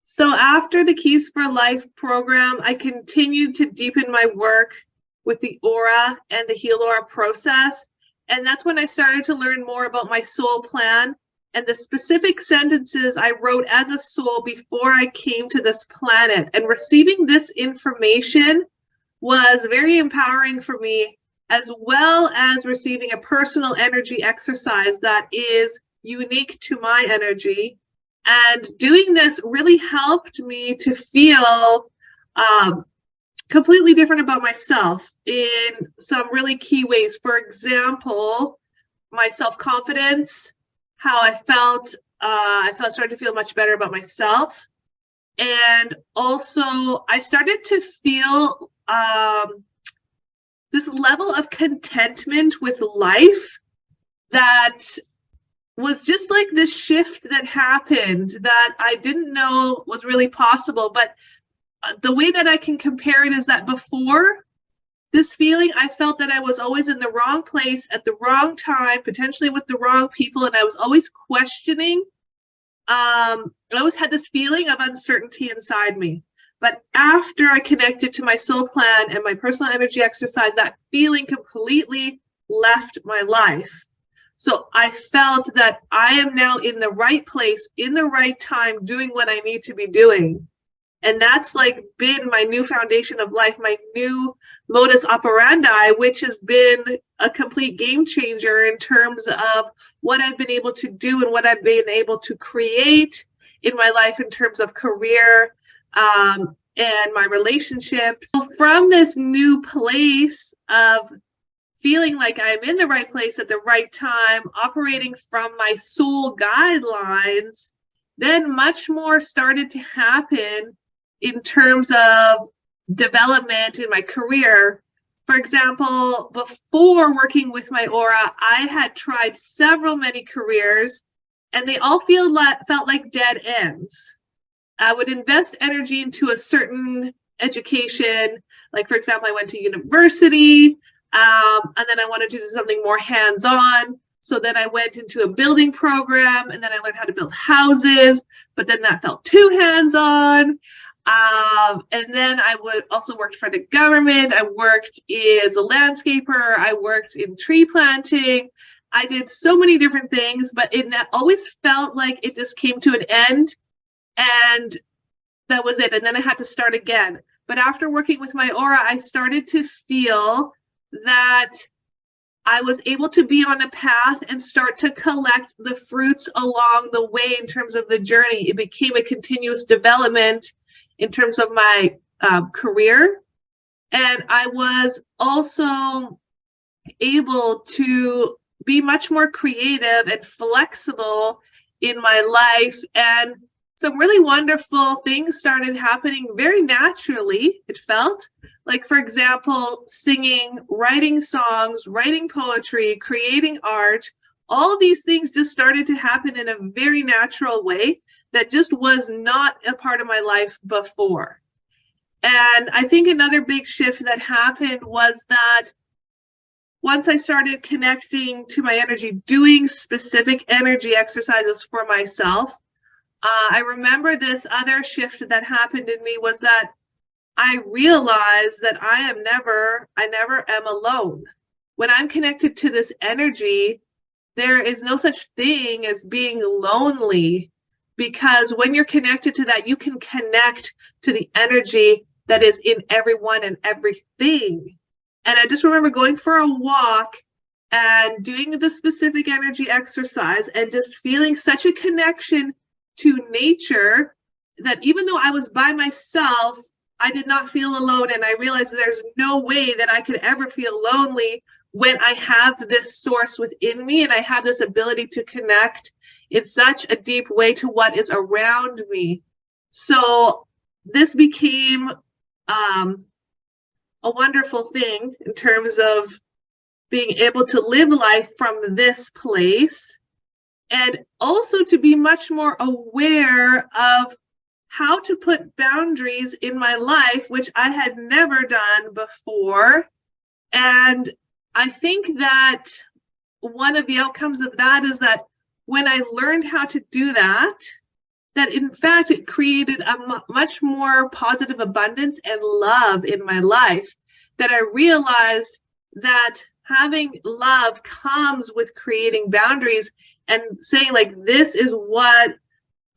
So after the Keys for Life program, I continued to deepen my work with the aura and the Healaura process. And that's when I started to learn more about my soul plan and the specific sentences I wrote as a soul before I came to this planet. And receiving this information was very empowering for me, as well as receiving a personal energy exercise that is unique to my energy. And doing this really helped me to feel completely different about myself in some really key ways. For example, my self-confidence, how I felt started to feel much better about myself. And also I started to feel this level of contentment with life that was just like this shift that happened that I didn't know was really possible. But the way that I can compare it is that before this feeling, I felt that I was always in the wrong place at the wrong time, potentially with the wrong people, and I was always questioning. I always had this feeling of uncertainty inside me. But after I connected to my soul plan and my personal energy exercise, that feeling completely left my life. So I felt that I am now in the right place, in the right time, doing what I need to be doing. And that's like been my new foundation of life, my new modus operandi, which has been a complete game changer in terms of what I've been able to do and what I've been able to create in my life in terms of career and my relationships. So from this new place of feeling like I'm in the right place at the right time, operating from my soul guidelines, then much more started to happen in terms of development in my career. For example, before working with my aura, I had tried many careers, and they all felt like dead ends. I would invest energy into a certain education. Like, for example, I went to university, and then I wanted to do something more hands-on. So then I went into a building program, and then I learned how to build houses, but then that felt too hands-on. And then I also worked for the government. I worked as a landscaper. I worked in tree planting. I did so many different things, but it always felt like it just came to an end, and that was it. And then I had to start again. But after working with my aura, I started to feel that I was able to be on a path and start to collect the fruits along the way in terms of the journey. It became a continuous development in terms of my career. And I was also able to be much more creative and flexible in my life. And some really wonderful things started happening very naturally, it felt. Like, for example, singing, writing songs, writing poetry, creating art. All of these things just started to happen in a very natural way that just was not a part of my life before. And I think another big shift that happened was that once I started connecting to my energy, doing specific energy exercises for myself, I remember this other shift that happened in me was that I realized that I never am alone. When I'm connected to this energy, there is no such thing as being lonely, because when you're connected to that, you can connect to the energy that is in everyone and everything. And I just remember going for a walk and doing the specific energy exercise and just feeling such a connection to nature that even though I was by myself, I did not feel alone. And I realized there's no way that I could ever feel lonely when I have this source within me and I have this ability to connect in such a deep way to what is around me. So this became a wonderful thing in terms of being able to live life from this place, and also to be much more aware of how to put boundaries in my life, which I had never done before. And I think that one of the outcomes of that is that when I learned how to do that, that in fact it created a much more positive abundance and love in my life, that I realized that having love comes with creating boundaries and saying, like, this is what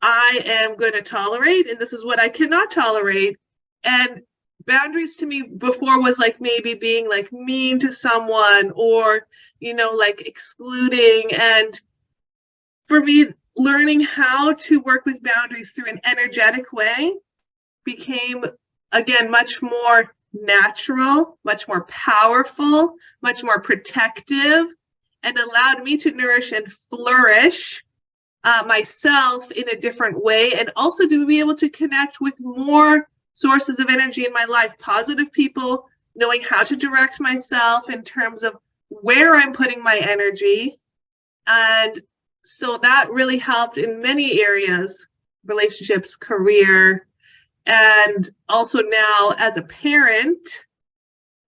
I am going to tolerate and this is what I cannot tolerate. And boundaries to me before was like maybe being like mean to someone, or, you know, like excluding. And for me, learning how to work with boundaries through an energetic way became, again, much more natural, much more powerful, much more protective, and allowed me to nourish and flourish myself in a different way, and also to be able to connect with more sources of energy in my life, positive people, knowing how to direct myself in terms of where I'm putting my energy. And so that really helped in many areas, relationships, career, and also now as a parent,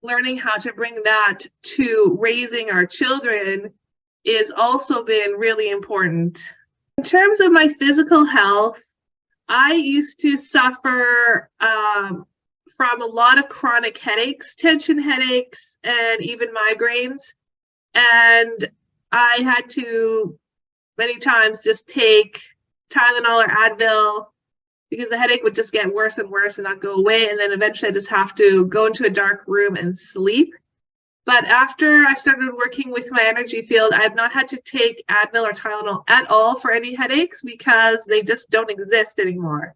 learning how to bring that to raising our children is also been really important. In terms of my physical health, I used to suffer from a lot of chronic headaches, tension headaches, and even migraines. And I had to many times just take Tylenol or Advil because the headache would just get worse and worse and not go away. And then eventually I just have to go into a dark room and sleep. But after I started working with my energy field, I have not had to take Advil or Tylenol at all for any headaches because they just don't exist anymore.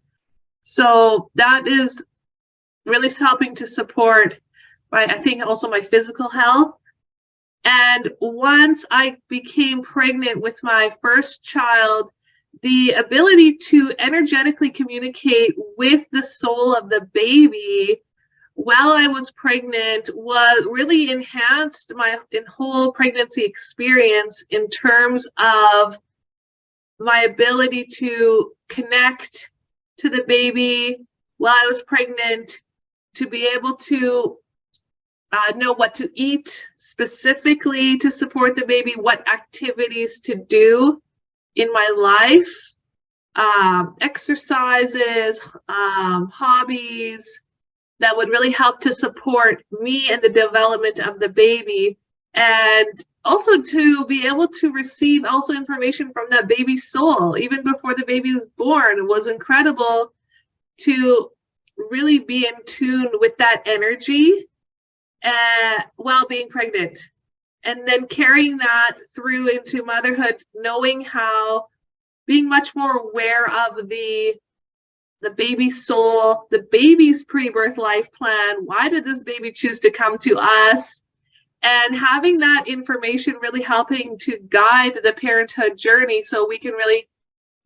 So that is really helping to support I think also my physical health. And once I became pregnant with my first child, the ability to energetically communicate with the soul of the baby while I was pregnant was really enhanced my whole pregnancy experience in terms of my ability to connect to the baby while I was pregnant, to be able to know what to eat specifically to support the baby, what activities to do in my life, exercises, hobbies that would really help to support me and the development of the baby, and also to be able to receive also information from that baby's soul even before the baby was born. It was incredible to really be in tune with that energy while being pregnant, and then carrying that through into motherhood, knowing how, being much more aware of the baby's soul, the baby's pre-birth life plan. Why did this baby choose to come to us? And having that information really helping to guide the parenthood journey so we can really,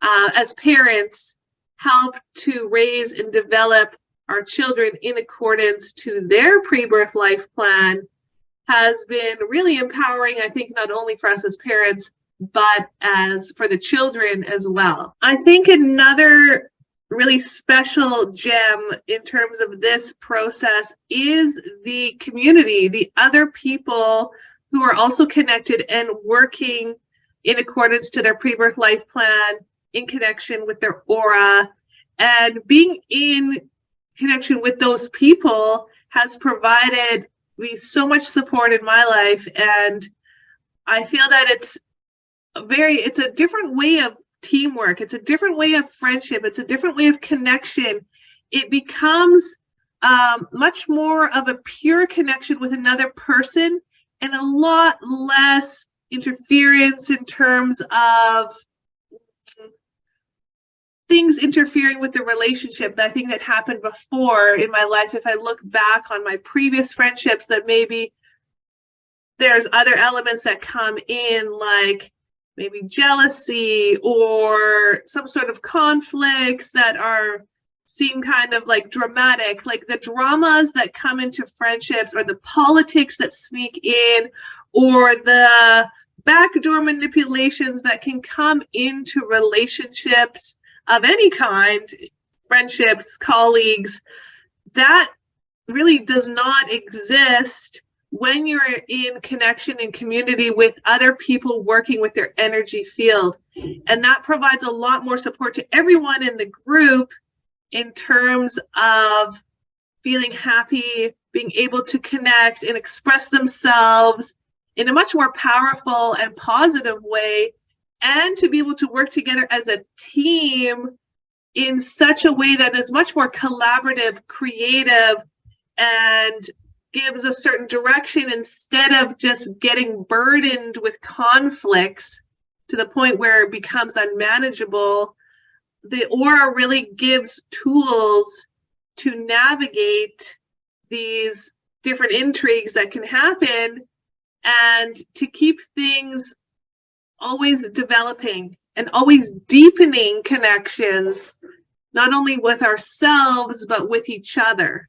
as parents, help to raise and develop our children in accordance to their pre-birth life plan has been really empowering, I think, not only for us as parents, but as for the children as well. I think another really special gem in terms of this process is the community, the other people who are also connected and working in accordance to their pre-birth life plan, in connection with their aura, and being in connection with those people has provided me so much support in my life. And I feel that it's a different way of teamwork. It's a different way of friendship. It's a different way of connection. It becomes much more of a pure connection with another person and a lot less interference in terms of things interfering with the relationship that I think that happened before in my life. If I look back on my previous friendships, that maybe there's other elements that come in, like maybe jealousy or some sort of conflicts that seem kind of like dramatic, like the dramas that come into friendships, or the politics that sneak in, or the backdoor manipulations that can come into relationships of any kind, friendships, colleagues. That really does not exist when you're in connection and community with other people working with their energy field. And that provides a lot more support to everyone in the group in terms of feeling happy, being able to connect and express themselves in a much more powerful and positive way, and to be able to work together as a team in such a way that is much more collaborative, creative, and gives a certain direction instead of just getting burdened with conflicts to the point where it becomes unmanageable. The aura really gives tools to navigate these different intrigues that can happen and to keep things always developing and always deepening connections, not only with ourselves, but with each other.